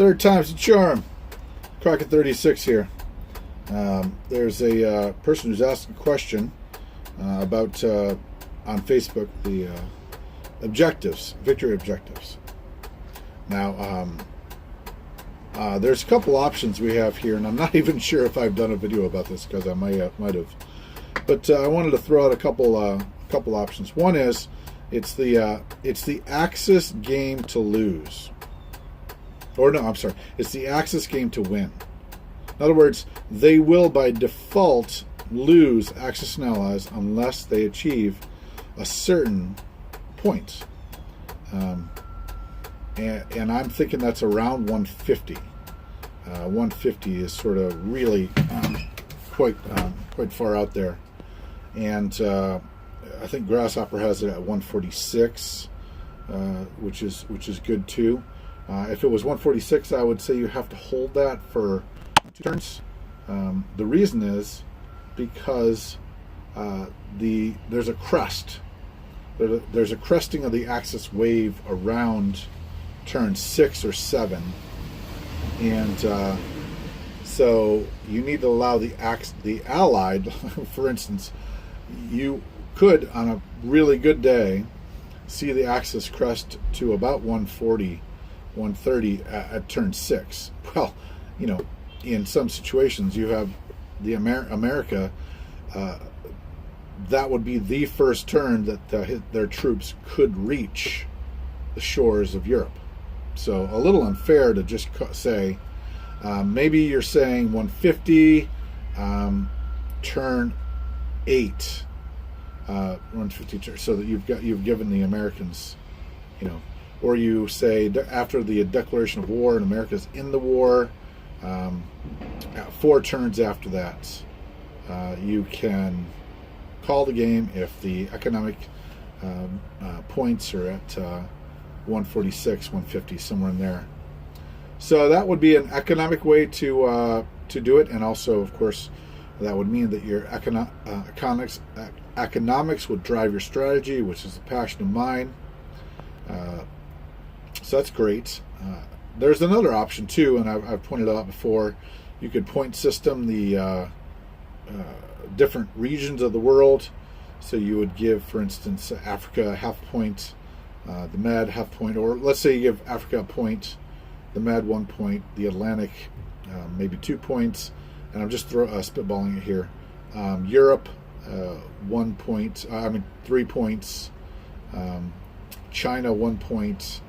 Third time's a charm. Crockett36 here. There's a person who's asked a question about, on Facebook, the objectives, victory objectives. Now, there's a couple options we have here, and I'm not even sure if I've done a video about this because I might have. But I wanted to throw out a couple options. One is it's the Axis game to lose. Or no, I'm sorry. It's the Axis game to win. In other words, they will by default lose Axis and allies unless they achieve a certain point. And I'm thinking that's around 150. 150 is sort of really quite far out there. And I think Grasshopper has it at 146, which is good too. If it was 146, I would say you have to hold that for 2 turns. The reason is because there's a crest. There's a cresting of the Axis wave around turn 6 or 7, and so you need to allow the Allied, for instance, you could on a really good day see the Axis crest to about 140. 130 at turn 6. Well, you know, in some situations you have the America, that would be the first turn that their troops could reach the shores of Europe. So a little unfair to just say, maybe you're saying 150, turn 8, 150 turn, so that you've given the Americans, you know. Or you say after the declaration of war and America's in the war, 4 turns after that, you can call the game if the economic points are at 146, 150, somewhere in there. So that would be an economic way to do it, and also, of course, that would mean that your economics would drive your strategy, which is a passion of mine. So that's great. There's another option too, and I've pointed out before. You could point system the different regions of the world. So you would give, for instance, Africa a half point, the Med half point, or let's say you give Africa a point, the Med 1 point, the Atlantic maybe 2 points, and I'm just spitballing it here. Europe 1 point, 3 points. China 1 point.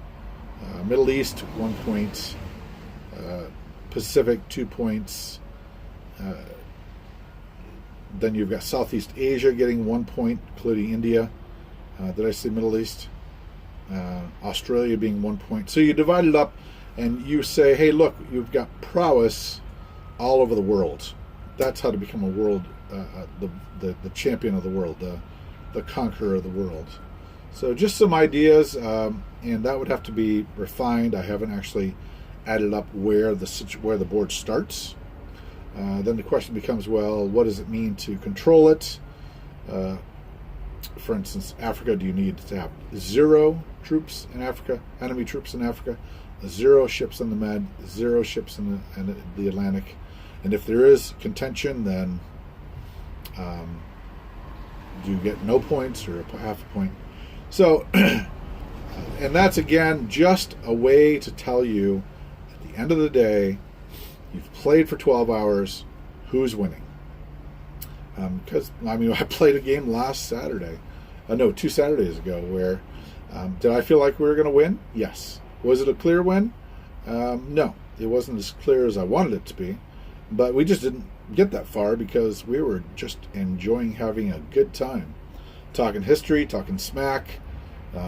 Middle East 1 point, Pacific 2 points, then you've got Southeast Asia getting 1 point, including India. Did I say Middle East? Australia being 1 point. So you divide it up and you say, hey, look, you've got prowess all over the world. That's how to become a world, the champion of the world, the conqueror of the world. So just some ideas, and that would have to be refined. I haven't actually added up where the board starts. Then the question becomes, well, what does it mean to control it? For instance, Africa, do you need to have 0 troops in Africa, enemy troops in Africa, 0 ships in the Med, 0 ships in the Atlantic? And if there is contention, then do you get no points or half a point? So, and that's again just a way to tell you at the end of the day, you've played for 12 hours, who's winning? Because, I played a game last Saturday, 2 Saturdays ago, where did I feel like we were going to win? Yes. Was it a clear win? No, it wasn't as clear as I wanted it to be, but we just didn't get that far because we were just enjoying having a good time. Talking history, talking smack,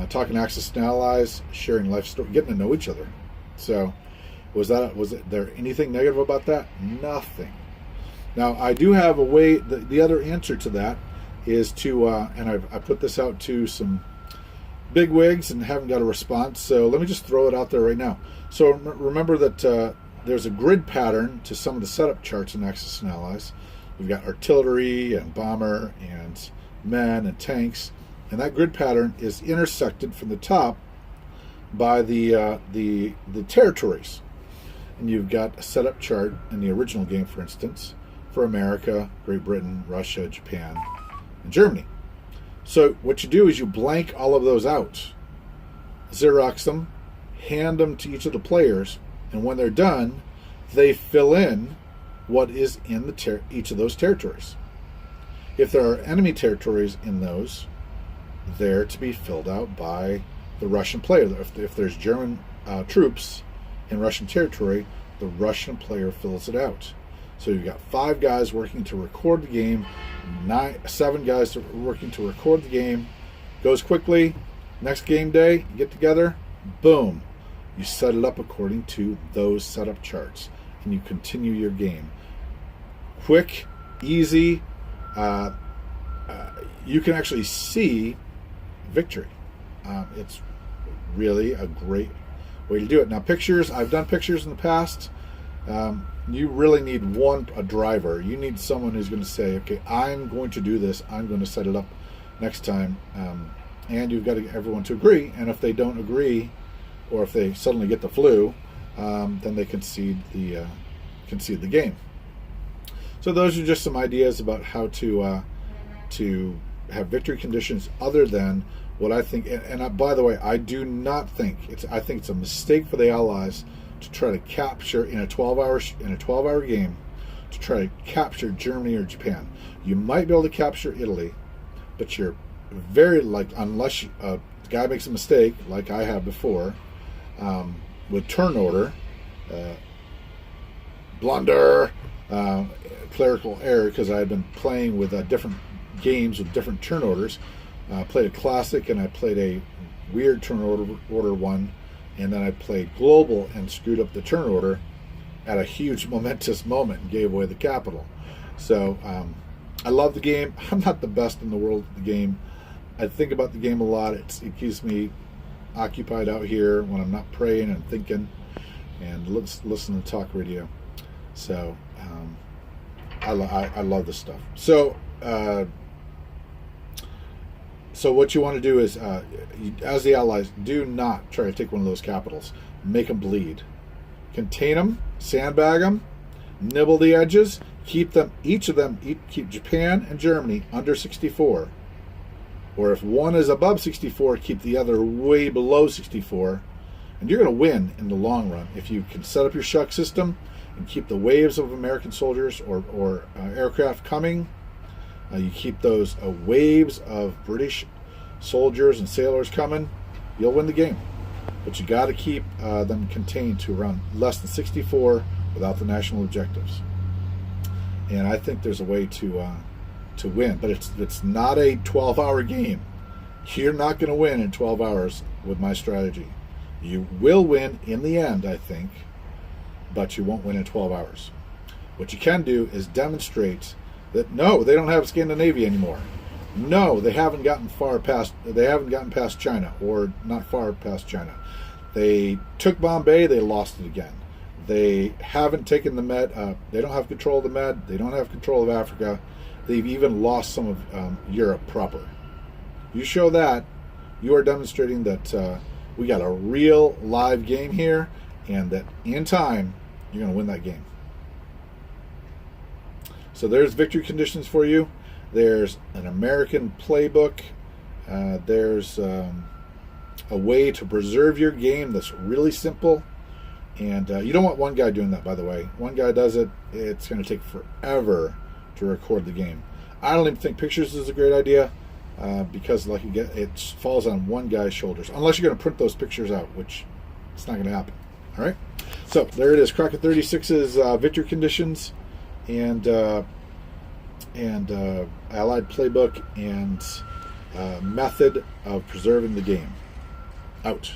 talking Axis and allies, sharing life story, getting to know each other. So, was there anything negative about that? Nothing. Now, I do have a way. The other answer to that is to, and I put this out to some big wigs and haven't got a response. So let me just throw it out there right now. So remember that there's a grid pattern to some of the setup charts in Axis and allies. We've got artillery and bomber and men and tanks, and that grid pattern is intersected from the top by the territories. and you've got a setup chart in the original game, for instance, for America, Great Britain, Russia, Japan, and Germany. So what you do is you blank all of those out, Xerox them, hand them to each of the players, and when they're done, they fill in what is in each of those territories. If there are enemy territories in those, they're to be filled out by the Russian player. If there's German troops in Russian territory, the Russian player fills it out. So you've got 5 guys working to record the game, 7 guys working to record the game. Goes quickly. Next game day, you get together, boom. You set it up according to those setup charts, and you continue your game. Quick, easy. You can actually see victory. It's really a great way to do it. Now, pictures, I've done pictures in the past. You really need a driver. You need someone who's going to say, okay, I'm going to do this. I'm going to set it up next time. And you've got to get everyone to agree. And if they don't agree, or if they suddenly get the flu, then they concede the game. So those are just some ideas about how to have victory conditions other than what I think. And by the way, I do not think I think it's a mistake for the Allies to try to capture in a 12-hour game to try to capture Germany or Japan. You might be able to capture Italy, but you're very unless the guy makes a mistake like I have before with turn order, blunder, clerical error, because I had been playing with different games with different turn orders. I played a classic and I played a weird turn order one, and then I played global and screwed up the turn order at a huge momentous moment and gave away the capital. So I love the game. I'm not the best in the world at the game. I think about the game a lot. It keeps me occupied out here when I'm not praying and thinking and listening to talk radio. So I love this stuff. So what you want to do is, as the Allies, do not try to take one of those capitals. Make them bleed. Contain them, sandbag them, nibble the edges, keep Japan and Germany under 64. Or if one is above 64, keep the other way below 64. And you're going to win in the long run if you can set up your shuck system and keep the waves of American soldiers or aircraft coming. You keep those waves of British soldiers and sailors coming, you'll win the game. But you got to keep them contained to around less than 64 without the national objectives. And I think there's a way to win, but it's not a 12-hour game. You're not going to win in 12 hours with my strategy. You will win in the end, I think, but you won't win in 12 hours. What you can do is demonstrate that no, they don't have Scandinavia anymore. No, they haven't gotten past China, or not far past China. They took Bombay, they lost it again. They haven't taken the Med. They don't have control of the Med. They don't have control of Africa. They've even lost some of Europe proper. You show that, you are demonstrating that we got a real live game here, and that in time, you're going to win that game. So there's victory conditions for you. There's an American playbook. There's a way to preserve your game that's really simple. And you don't want one guy doing that, by the way. One guy does it, it's going to take forever to record the game. I don't even think pictures is a great idea because it falls on one guy's shoulders. Unless you're going to print those pictures out, which it's not going to happen. All right? So there it is, Crockett36's victory conditions and Allied playbook and method of preserving the game. Out.